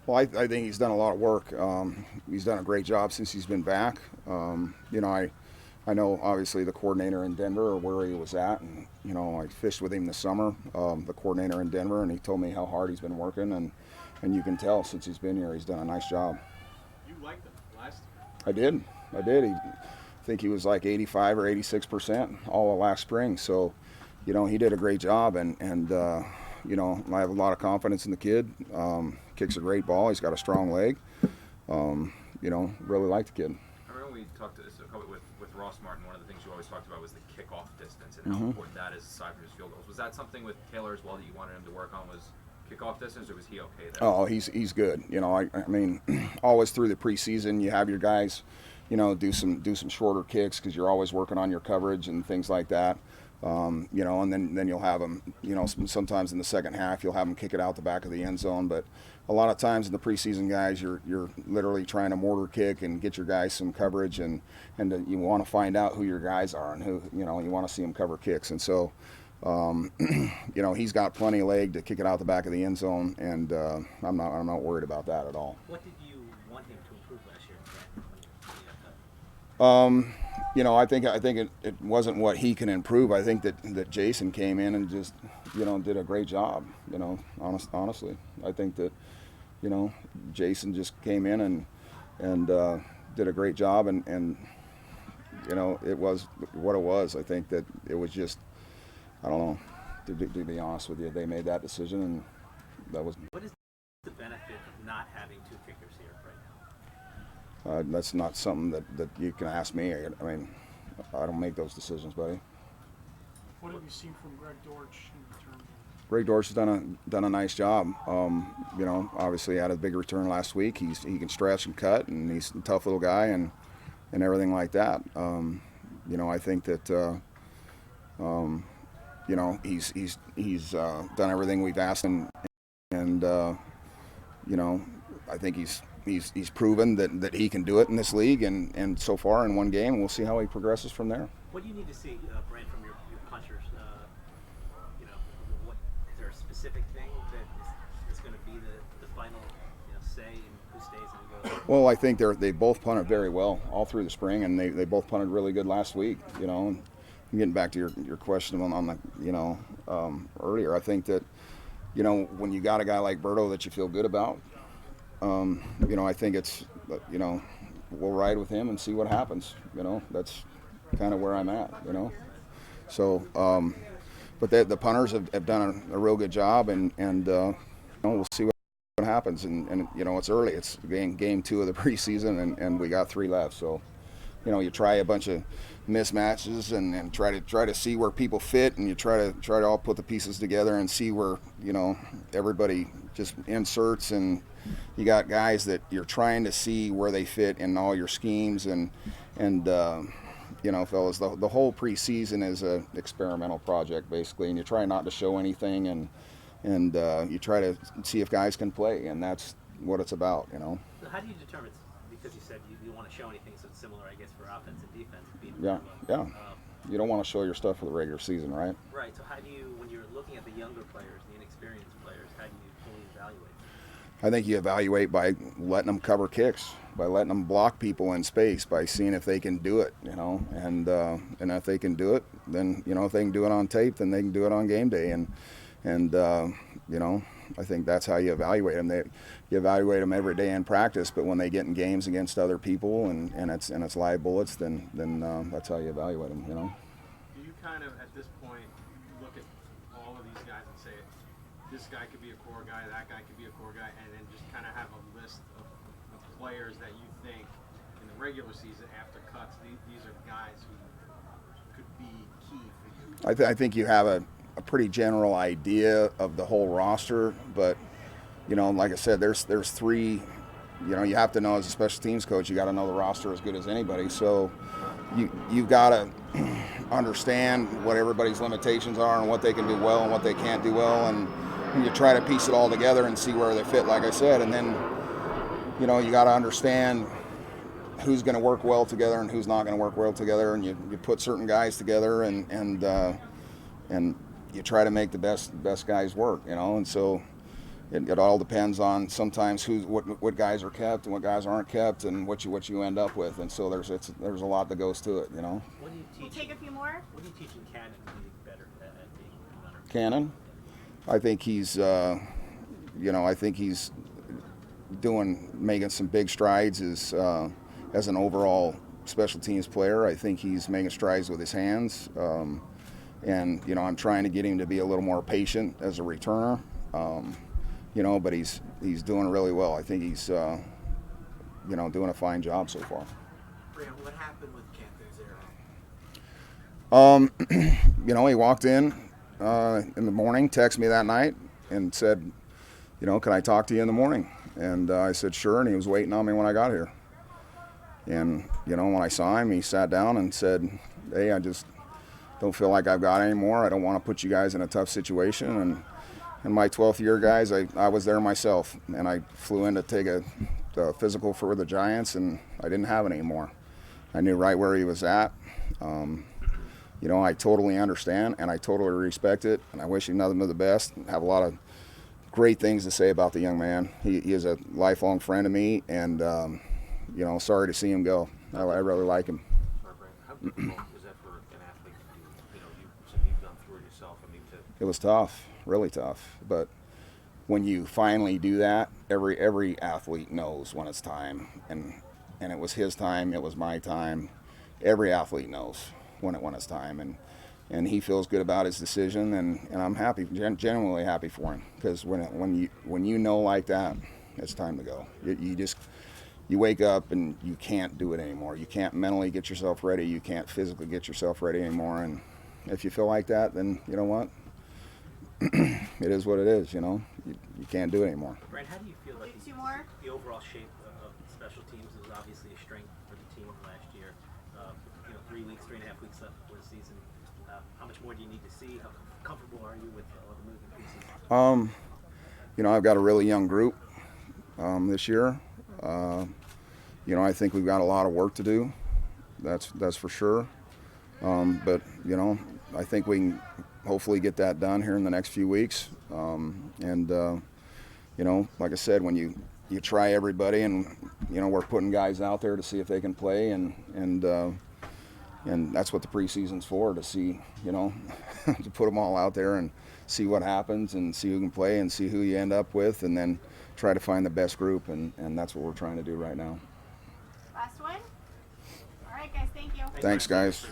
Well, I think he's done a lot of work. He's done a great job since he's been back. I know obviously the coordinator in Denver or where he was at, and I fished with him this summer, the coordinator in Denver, and he told me how hard he's been working, and you can tell since he's been here he's done a nice job. You liked him last year. I did. I think he was like 85 or 86% all of last spring. So, he did a great job, and I have a lot of confidence in the kid. Kicks a great ball. He's got a strong leg. Really like the kid. I remember we talked with Ross Martin. One of the things you always talked about was the kickoff distance and how important that is aside from his field goals. Was that something with Taylor as well that you wanted him to work on? Was kickoff distance, or was he okay there? Oh, he's good. I mean, always through the preseason, you have your guys, do some shorter kicks because you're always working on your coverage and things like that. And then you'll have them, sometimes in the second half you'll have them kick it out the back of the end zone. But a lot of times in the preseason, guys, you're literally trying to mortar kick and get your guys some coverage, and you want to find out who your guys are and who, you want to see them cover kicks. And so, he's got plenty of leg to kick it out the back of the end zone, and I'm not worried about that at all. What did you want him to improve last year? I think it wasn't what he can improve. I think that Jason came in and just, did a great job. Honestly, I think that, Jason just came in and did a great job, and it was what it was. I think that it was just, I don't know, to be honest with you, they made that decision, and that was. What is the benefit of not having two kickers here right now? That's not something that you can ask me. I mean, I don't make those decisions, buddy. What have you seen from Greg Dortch in return? Greg Dortch has done a nice job. Obviously had a big return last week. He can stretch and cut, and he's a tough little guy and everything like that. I think that he's done everything we've asked him, and I think he's proven that he can do it in this league, and so far in one game, we'll see how he progresses from there. What do you need to see, Brant, from your punchers? What is there a specific thing that is going to be the final say in who stays and who goes? Well, I think they both punted very well all through the spring, and they both punted really good last week. And getting back to your question on the earlier, I think that when you got a guy like Berto that you feel good about. I think it's, we'll ride with him and see what happens. That's kind of where I'm at, So, but the punters have done a real good job, and we'll see what happens. And it's early. It's game 2 of the preseason, and we got 3 left. So, you try a bunch of mismatches and try to see where people fit, and you try to all put the pieces together and see where, everybody just inserts, and you got guys that you're trying to see where they fit in all your schemes, and fellas, the whole preseason is an experimental project basically, and you try not to show anything, and you try to see if guys can play, and that's what it's about. So how do you determine? Because you said you want to show anything, so it's similar, I guess, for offense and defense. Yeah. You don't want to show your stuff for the regular season, right? Right. So how do you, when you're looking at the younger players, the inexperienced players, how do you fully evaluate? I think you evaluate by letting them cover kicks, by letting them block people in space, by seeing if they can do it, and if they can do it, then if they can do it on tape, then they can do it on game day, and I think that's how you evaluate them. You evaluate them every day in practice, but when they get in games against other people and it's live bullets, then that's how you evaluate them. Do you kind of at this point look at all of these guys and say, this guy could be a core guy, that guy could be a core guy, and then just kind of have a list of players that you think in the regular season after cuts, these are guys who could be key for you? I think you have a pretty general idea of the whole roster, but like I said, there's 3. You have to know, as a special teams coach, you got to know the roster as good as anybody. So you've got to understand what everybody's limitations are and what they can do well and what they can't do well, and you try to piece it all together and see where they fit, like I said, and then you got to understand who's going to work well together and who's not going to work well together, and you put certain guys together and you try to make the best guys work, and so it all depends on sometimes what guys are kept and what guys aren't kept and what you end up with. And so there's a lot that goes to it, you know. What do you We'll teach? take a few more. What do you teach in Cannon to be better at being a runner? Cannon, I think he's I think he's making some big strides as an overall special teams player. I think he's making strides with his hands, and I'm trying to get him to be a little more patient as a returner. But he's doing really well. I think he's doing a fine job so far. Brant, what happened with Canton's arrow? He walked in the morning, texted me that night, and said, can I talk to you in the morning? And I said, sure, and he was waiting on me when I got here. And, when I saw him, he sat down and said, hey, I just don't feel like I've got any more. I don't want to put you guys in a tough situation. And in my 12th year, guys, I was there myself, and I flew in to take a physical for the Giants, and I didn't have it anymore. I knew right where he was at. I totally understand, and I totally respect it, and I wish him nothing but the best. I have a lot of great things to say about the young man. He is a lifelong friend of me, and, sorry to see him go. I really like him. Sorry, Brant. How difficult is that for an athlete to do? You've gone through it yourself. It was tough, really tough. But when you finally do that, every athlete knows when it's time, and it was his time, it was my time. Every athlete knows when it's time, and he feels good about his decision, and I'm happy, genuinely happy for him, because when you know like that, it's time to go. You wake up and you can't do it anymore. You can't mentally get yourself ready. You can't physically get yourself ready anymore. And if you feel like that, then you know what? It is what it is. You can't do it anymore. Brant, how do you feel like Two more. the overall shape of special teams was obviously a strength for the team last year? 3.5 weeks left before the season. How much more do you need to see? How comfortable are you with all the moving pieces? I've got a really young group this year. I think we've got a lot of work to do. That's for sure. But I think we can hopefully get that done here in the next few weeks. Like I said, when you try everybody, and we're putting guys out there to see if they can play, and that's what the preseason's for, to see, to put them all out there and see what happens and see who can play and see who you end up with, and then try to find the best group, and that's what we're trying to do right now. Last one. All right, guys. Thank you. Thanks, guys.